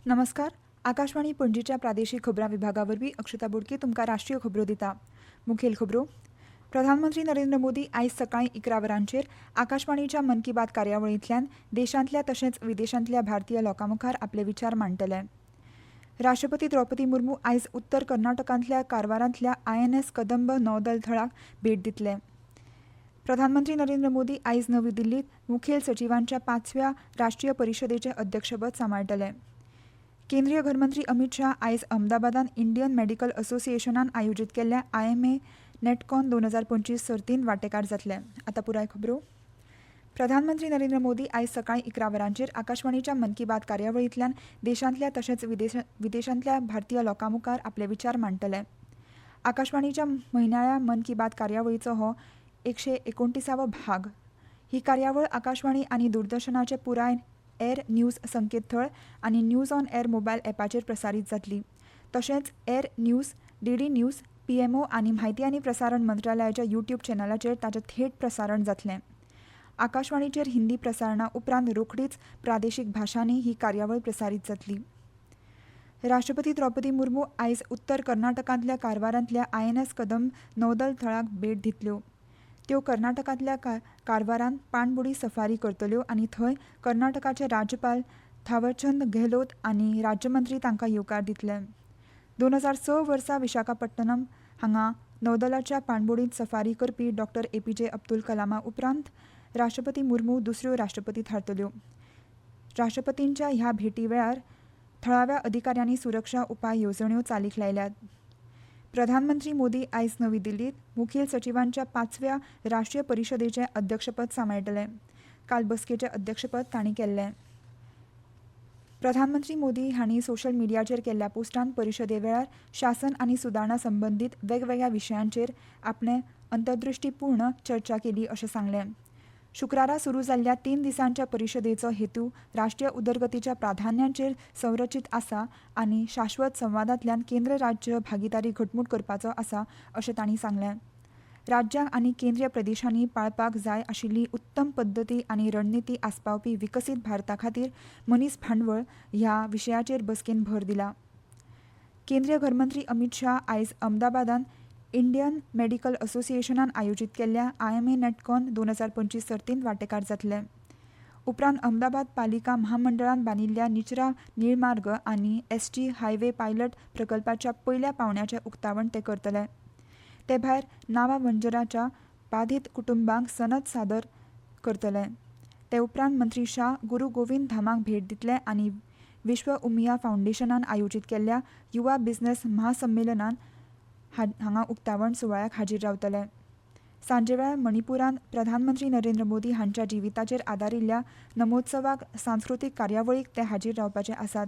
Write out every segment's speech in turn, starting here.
नमस्कार. आकाशवाणी पणजीच्या प्रादेशीक खबरां विभागावरवीं अक्षता बोडके तुमकां राष्ट्रीय खबरो दिता. मुखेल खबरो. प्रधानमंत्री नरेंद्र मोदी आयज सकाळीं 11 वरांचेर आकाशवाणीच्या मन की बात कार्यावळींतल्यान देशांतल्या तशेंच विदेशांतल्या भारतीय लोकांमुखार आपले विचार मांडटले. राष्ट्रपती द्रौपदी मुर्मू आयज उत्तर कर्नाटकांतल्या कारवारांतल्या INS कदंब नौदल थळाक भेट दितले. प्रधानमंत्री नरेंद्र मोदी आयज नवी दिल्लींत मुखेल सचिवांच्या 5व्या राष्ट्रीय परिशदेचें अध्यक्षपद सांबाळटले. केंद्रीय घरमंत्री अमित शाह आयज अहमदाबादात इंडियन मेडिकल असोसिएशनान आयोजीत केल्ल्या IMA नेटकॉन 2025 सर्तींत वांटेकार जातले. आतां पुराय खबरो. प्रधानमंत्री नरेंद्र मोदी आयज सकाळीं 11 वरांचेर आकाशवाणीच्या मन की बात कार्यावळींतल्यान देशांतल्या तशेंच विदेशांतल्या भारतीय लोकांमुखार आपले विचार मांडटले. आकाशवाणीच्या म्हयन्याळ्या मन की बात कार्यावळीचो हो 129वो भाग. ही कार्यावळ आकाशवाणी आनी दूरदर्शनाचे पुराय एर न्यूज संकेतथळ आनी न्यूज ऑन एर मोबायल ॲपाचेर प्रसारीत जातली. तशेंच AIR news, DD news, PMO आनी म्हायती आनी प्रसारण मंत्रालयाच्या YouTube चॅनलाचेर ताचें थेट प्रसारण जातलें. आकाशवाणीचेर हिंदी प्रसारणा उपरांत रोखडीच प्रादेशीक भाशांनी ही कार्यावळ प्रसारीत जातली. राष्ट्रपती द्रौपदी मुर्मू आयज उत्तर कर्नाटकांतल्या कारवारांतल्या INS कदंब नौदल थळाक भेट दितल्यो. त्यो कर्नाटकांतल्या कारवारांत पाणबुडी सफारी करतल्यो आनी थंय कर्नाटकाचे राज्यपाल थावरचंद गेहलोत आनी राज्यमंत्री तांकां येवकार दितले. 2006 वर्सा विशाखापट्टणम हांगा नौदलाच्या पाणबुडींत सफारी करपी डॉ. APJ अब्दुल कलामा उपरांत राष्ट्रपती मुर्मू दुसऱ्यो राष्ट्रपती थारतल्यो. राष्ट्रपतींच्या ह्या भेटी वेळार थळाव्या अधिकाऱ्यांनी सुरक्षा उपाय येवजण्यो चालीक लायल्यात. प्रधानमंत्री मोदी आयज नवी दिल्लींत मुखेल सचिवांच्या 5व्या राष्ट्रीय परिशदेचें अध्यक्षपद सांबाळटले. काल बसकेचें अध्यक्षपद तांणी केल्लें. प्रधानमंत्री मोदी हांणी सोशल मिडियाचेर केल्ल्या पोस्टांत परिशदे वेळार शासन आनी सुदारणा संबंदीत वेगवेगळ्या विशयांचेर आपणे अंतर्दृष्टीपूर्ण चर्चा केली अशें सांगलें. शुक्रारा सुरू जाल्ल्या 3 दिसांच्या परिशदेचो हेतू राष्ट्रीय उदरगतीच्या प्राधान्यांचेर संरचीत आसा आनी शाश्वत संवादांतल्यान केंद्र राज्य भागीदारी घटमूट करपाचो आसा अशें तांणी सांगलें. राज्यां आनी केंद्रीय प्रदेशांनी पाळपाक जाय आशिल्ली उत्तम पद्दती आनी रणनिती आस्पावपी विकसीत भारता खातीर मनीस भांडवळ ह्या विशयाचेर बसकेन भर दिला. केंद्रीय घरमंत्री अमित शाह आयज अहमदाबादात इंडियन मेडिकल असोसिएशनान आयोजीत केल्ल्या IMA नेटकॉन 2025 सर्तींत वांटेकार जातले. उपरांत अहमदाबाद पालिका महामंडळान बांदिल्ल्या निचरा निळमार्ग आनी ST हायवे पायलट प्रकल्पाच्या पयल्या पावंड्याचें उक्तावण ते करतले. ते भायर नावा वंजराच्या बाधित कुटुंबांक सनद सादर करतले. ते उपरांत मंत्री शाह गुरू गोविंद धामाक भेट दितले आनी विश्व उमिया फावंडेशनान आयोजीत केल्ल्या युवा बिझनेस महासंमेलनान हांगा उक्तावण सुवाळ्याक हाजीर रावतले. सांजे वेळार मणिपुरांत प्रधानमंत्री नरेंद्र मोदी हांच्या जिविताचेर आदारिल्ल्या नमोत्सवाक सांस्कृतीक कार्यावळीक ते हाजीर रावपाचे आसात.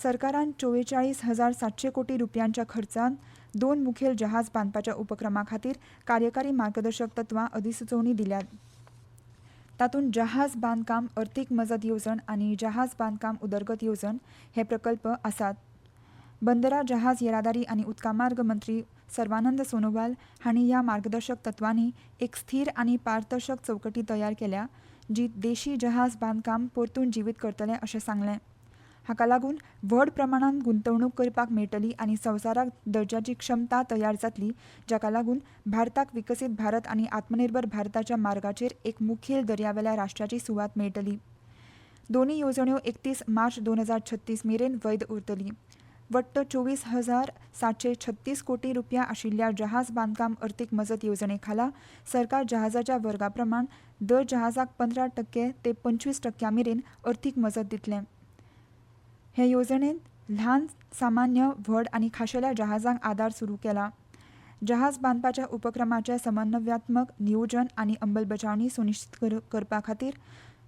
सरकारान 44,700 कोटी रुपयांच्या खर्चान 2 मुखेल जहाज बांदपाच्या उपक्रमा खातीर कार्यकारी मार्गदर्शक तत्वां अधिसुचोवणी दिल्यात. तातूंत जहाज बांदकाम अर्थीक मजत येवजण आनी जहाज बांदकाम उदरगत येवजण हे प्रकल्प आसात. बंदरां जहाज येरादारी आनी उदका मार्ग मंत्री सर्वानंद सोनोवाल हांणी ह्या मार्गदर्शक तत्वांनी एक स्थिर आनी पारदर्शक चौकटी तयार केल्या जी देशी जहाज बांदकाम परतून जीवीत करतले अशें सांगलें. हाका लागून व्हड प्रमाणांत गुंतवणूक करपाक मेळटली आनी संवसाराक दर्जाची क्षमता तयार जातली, जाका लागून भारताक विकसीत भारत आनी आत्मनिर्भर भारताच्या मार्गाचेर एक मुखेल दर्यावेल्या राष्ट्राची सुवात मेळटली. दोनूय येवजण्यो 31 मार्च 2036 मेरेन वैध उरतली. वट्ट 24,736 कोटी रुपया आशिल्ल्या जहाज बांदकाम अर्थीक मजत येवजणे खाला सरकार जहाजाच्या वर्गा प्रमाण दर जहाजाक 15% ते 25% मेरेन अर्थीक मजत दितले. हे येवजणेंत ल्हान, सामान्य, व्हड आनी खाशेल्या जहाजांक आदार सुरू केला. जहाज बांदपाच्या उपक्रमाचे समन्वयात्मक नियोजन आनी अंमलबजावणी सुनिश्चित करपा खातीर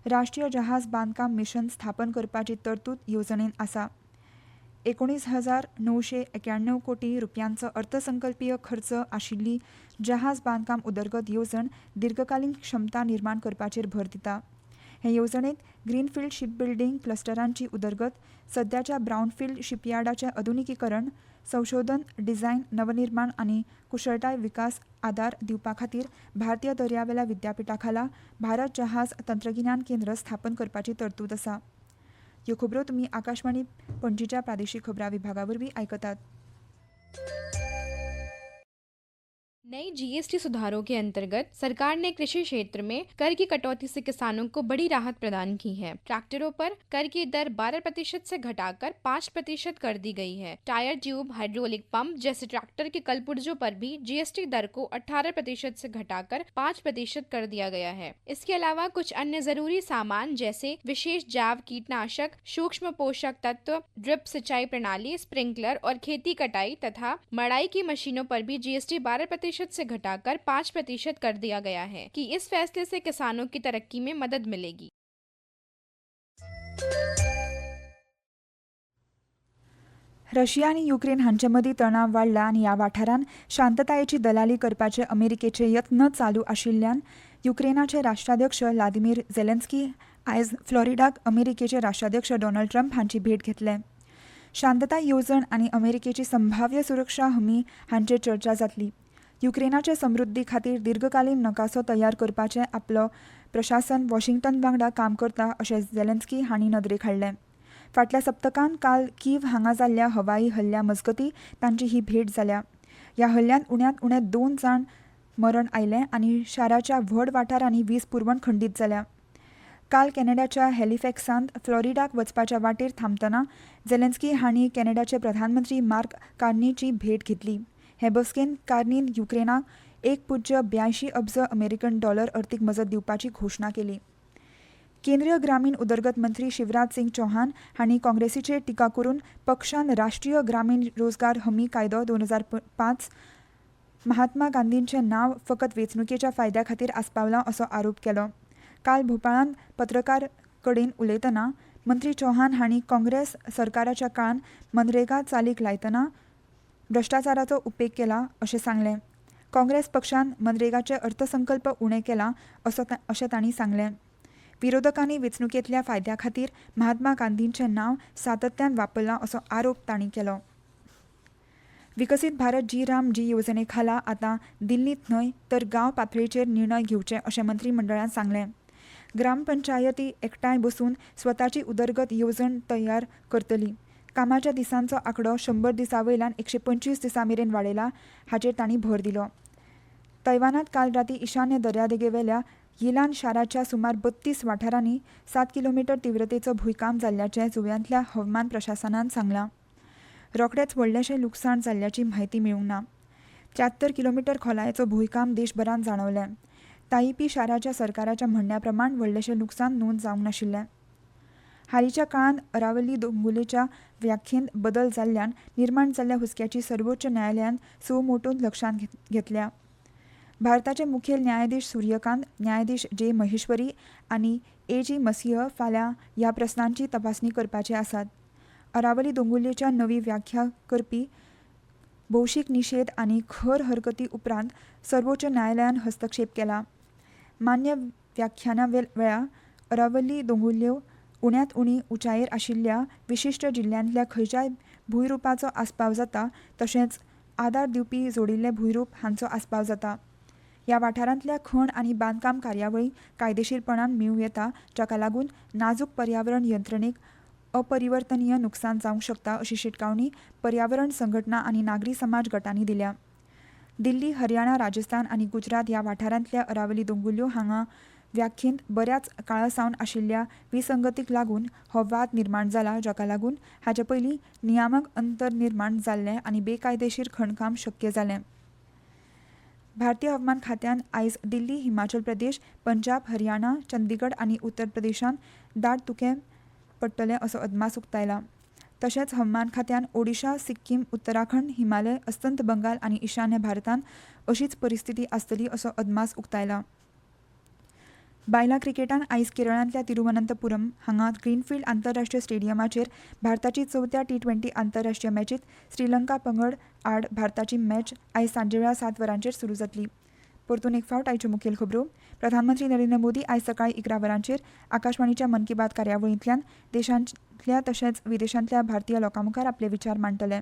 राष्ट्रीय जहाज बांदकाम मिशन स्थापन करपाची तरतूद येवजणेंत आसा. 19,991 कोटी रुपयांचो अर्थसंकल्पीय खर्च आशिल्ली जहाज बांदकाम उदरगत येवजण दीर्घकालीन क्षमता निर्माण करपाचेर भर दिता. हे येवजणेंत ग्रीनफिल्ड शिपबिल्डिंग क्लस्टरांची उदरगत, सद्याच्या ब्राउनफिल्ड शिपयार्डाचें आधुनिकीकरण, संशोधन, डिझायन, नवनिर्माण आनी कुशळटाय विकास आदार दिवपा खातीर भारतीय दर्यावेल्या विद्यापिठा खाला भारत जहाज तंत्रगिन्यान केंद्र स्थापन करपाची तरतूद आसा. ह्यो खबरो तुम्ही आकाशवाणी पणजीच्या प्रादेशिक खबरां विभागावरवीं आयकतात. नई जीएसटी सुधारों के अंतर्गत सरकार ने कृषि क्षेत्र में कर की कटौती से किसानों को बड़ी राहत प्रदान की है। ट्रैक्टरों पर कर की दर 12% से घटाकर 5% कर दी गई है। टायर ट्यूब, हाइड्रोलिक पंप जैसे ट्रैक्टर के कलपुर्जों पर भी जीएसटी दर को 18% से घटाकर 5% कर दिया गया है। इसके अलावा कुछ अन्य जरूरी सामान जैसे विशेष जैव कीटनाशक, सूक्ष्म पोषक तत्व, ड्रिप सिंचाई प्रणाली, स्प्रिंकलर और खेती कटाई तथा मड़ाई की मशीनों पर भी जीएसटी 12% से घटाकर 5% कर दिया गया है कि इस फैसले से किसानों की तरक्की में मदद मिलेगी। रशिया आनी युक्रेन हांचे मदीं तणाव वाडला आनी ह्या वाठारांत शांततायेची दलाली करपाचे अमेरिकेचे यत्न चालू आशिल्ल्यान युक्रेनाचे राष्ट्राध्यक्ष व्लादिमीर झेलेन्स्की आयज फ्लोरिडाक अमेरिकेचे राष्ट्राध्यक्ष डोनाल्ड ट्रम्प हांची भेट घेतले. शांतताय येवजण आनी अमेरिकेची संभाव्य सुरक्षा हमी हांचेर चर्चा जातली. युक्रेनाचे समृद्धी खातीर दीर्घकालीन नकासो तयार करपाचें आपलो प्रशासन वॉशिंग्टन वांगडा काम करता अशें झेलेन्स्की हांणी नदरेक हाडलें. फाटल्या सप्तकांत काल कीव हांगा जाल्ल्या हवाई हल्ल्या मजगतीं तांची ही भेट जाल्या. ह्या हल्ल्यांत उण्यांत उणे 2 जाण मरण आयले आनी शाराच्या व्हड वाठारांनी वीज पुरवण खंडीत जाल्या. काल कॅनडाच्या हॅलिफॅक्सांत फ्लोरिडाक वचपाच्या वाटेर थांबतना झेलेन्स्की हांणी कॅनडाचे प्रधानमंत्री मार्क कार्नीची भेट घेतली. हे बसकेन कार्नीन युक्रेनाक $1.82 अब्ज अमेरिकन डॉलर अर्थीक मजत दिवपाची घोशणा केली. केंद्रीय ग्रामीण उदरगत मंत्री शिवराज सिंग चौहान हांणी काँग्रेसीचेर टिका करून पक्षान राष्ट्रीय ग्रामीण रोजगार हमी कायदो 2005 महात्मा गांधींचें नांव फकत वेंचणुकेच्या फायद्या खातीर आस्पावलां असो आरोप केलो. काल भोपाळांत पत्रकार कडेन उलयतना मंत्री चौहान हांणी काँग्रेस सरकाराच्या काळांत मनरेगा चालीक लायतना भ्रष्टाचाराचो उपेग केला अशें सांगलें. काँग्रेस पक्षान मनरेगाचे अर्थसंकल्प उणे केला अशें तांणी सांगलें. विरोधकांनी वेंचणुकेंतल्या फायद्या खातीर महात्मा गांधींचें नांव सातत्यान वापरलां असो आरोप तांणी केलो. विकसीत भारत जी येवजणे खाला आतां दिल्लींत न्हय तर गांव पातळीचेर निर्णय घेवचे अशें मंत्रिमंडळान सांगलें. ग्रामपंचायती एकठांय बसून स्वताची उदरगत येवजण तयार करतली. कामाच्या दिसांचो आंकडो 100 दिसां वयल्यान 125 दिसां मेरेन वाडयला हाचेर तांणी भर दिलो. तैवानांत काल रातीं ईशान्य दर्यादेगेवेल्या येलान शाराच्या सुमार 32 वाठारांनी 7 किलोमीटर तीव्रतेचो भुंयकांप जाल्ल्याचें जुंव्यांतल्या हवामान प्रशासनान सांगलां. रोखडेंच व्हडलेशें लुकसाण जाल्ल्याची म्हायती मेळूंक ना. 73 किलोमीटर खोलायेचो भुंयकांप देशभरांत जाणवलें. ताईपी शाराच्या सरकाराच्या म्हणण्या प्रमाण व्हडलेशें लुकसाण नोंद जावंक नाशिल्लें. हालींच्या काळांत अरावली दोंगुल्लेच्या व्याख्येंत बदल जाल्ल्यान निर्माण जाल्ल्या हुस्क्याची सर्वोच्च न्यायालयान सुमोटो लक्षांत घेतल्या. भारताचे मुखेल न्यायाधीश सूर्यकांत, न्यायाधीश जे महेश्वरी आनी जी मसिह फाल्यां ह्या प्रस्नांची तपासणी करपाचे आसात. अरावली दोंगुल्लेच्या नवी व्याख्या करपी भौशीक निशेध आनी खर हरकती उपरांत सर्वोच्च न्यायालयान हस्तक्षेप केला. मान्य व्याख्याना वेळा अरावली दोंगुल्ल्यो उण्यांत उणी उंचायेर आशिल्ल्या विशिश्ट जिल्ल्यांतल्या खंयच्याय भूंयरूपाचो आस्पाव जाता तशेंच आदार दिवपी जोडिल्ले भूंयरूप हांचो आस्पाव जाता. ह्या वाठारांतल्या खण आनी बांदकाम कार्यावळी कायदेशीरपणान मेळूं येता जाका लागून नाजूक पर्यावरण यंत्रणेक अपरिवर्तनीय नुकसाण जावंक शकता अशी शिटकावणी पर्यावरण संघटना आनी नागरी समाज गटांनी दिल्या. दिल्ली, हरियाणा, राजस्थान आनी गुजरात ह्या वाठारांतल्या अरावली दोंगुल्ल्यो हांगा व्याख्येंत बऱ्याच काळासावन आशिल्ल्या विसंगतीक लागून हो वाद निर्माण जाला जाका लागून हाचे पयलीं नियामक अंतर निर्माण जाल्लें आनी बेकायदेशीर खणकाम शक्य जालें. भारतीय हवामान खात्यान आयज दिल्ली, हिमाचल प्रदेश, पंजाब, हरियाणा, चंदीगड आनी उत्तर प्रदेशांत दाट धुकें पडटलें असो अदमास उक्तायला. तशेंच हवामान खात्यान ओडिशा, सिक्कीम, उत्तराखंड, हिमालय, अस्तंत बंगाल आनी ईशान्य भारतांत अशीच परिस्थिती आसतली असो अदमास उक्तायला. बायलां क्रिकेटान आयज केरळांतल्या तिरुवनंतपुरम हांगा ग्रीनफिल्ड आंतरराष्ट्रीय स्टेडियमाचेर भारताची 4थ्या T20 आंतरराष्ट्रीय मॅचींत श्रीलंका पंगड आड भारताची मॅच आयज सांजेवेळा 7 वरांचेर सुरू जातली. परतून एक फावट आयच्यो मुखेल खबरो. प्रधानमंत्री नरेंद्र मोदी आयज सकाळीं 11 वरांचेर आकाशवाणीच्या मन की बात कार्यावळींतल्यान देशांतल्या तशेंच विदेशांतल्या भारतीय लोकां मुखार आपले विचार मांडटले.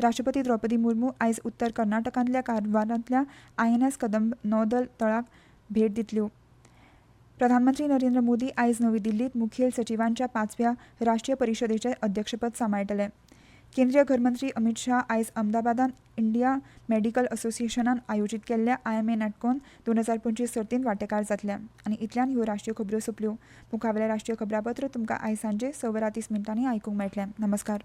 राष्ट्रपती द्रौपदी मुर्मू आयज उत्तर कर्नाटकांतल्या कारवारांतल्या INS कदंब नौदल तळाक भेट दितल्यो. प्रधानमंत्री नरेंद्र मोदी आयज नवी दिल्लीत मुखेल सचिवांच्या 5व्या राष्ट्रीय परिशदेचें अध्यक्षपद सांबाळटले. केंद्रीय घरमंत्री अमित शाह आयज अहमदाबादात इंडिया मेडिकल असोसिएशनान आयोजीत केल्ल्या IMA नॅटकॉन 2025 सर्तींत वांटेकार जातल्या. आनी इतल्यान ह्यो राष्ट्रीय खबरो सोंपल्यो. मुखावेलें राष्ट्रीय खबरापत्र तुमकां आयज सांजे 6:30 आयकूंक मेळटलें. नमस्कार.